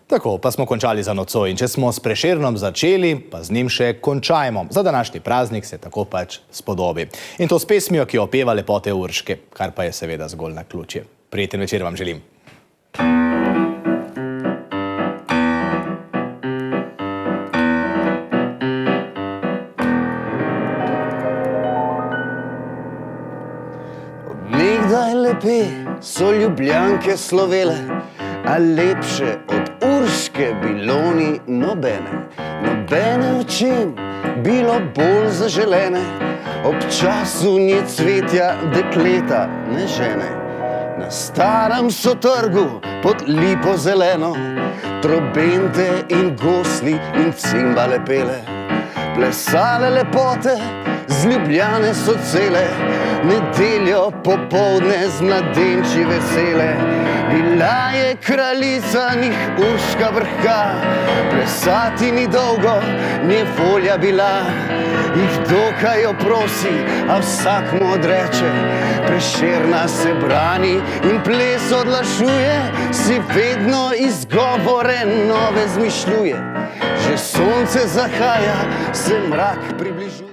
Tako, pa smo končali za nocoj in če smo s Prešernom začeli, pa z njim še končajmo. Za današnji praznik se tako pač spodobi. In to s pesmijo, ki opeva lepote Urške, kar pa je seveda zgolj naključje. Prijeten večer vam želim. Nekdaj lepe so Ljubljanke slovele, a lepše od Urške bilo ni nobene. Nobene očem bilo bolj zaželene, ob času nje cvetja dekleta ne žene. Na starem sotrgu pod lipo zeleno trobente in gosli in cimbale pele. Plesale lepote z Ljubljane so cele, nedeljo popoldne z mladenči vesele. Bila je kraljica njih Urška Vrhka, plesati ni dolgo, nje volja bila. Jih dokaj jo prosi, a vsak mu odreče. Prešerna se brani in ples odlašuje, si vedno izgovore nove zmišljuje. Že sonce zahaja, se mrak približuje.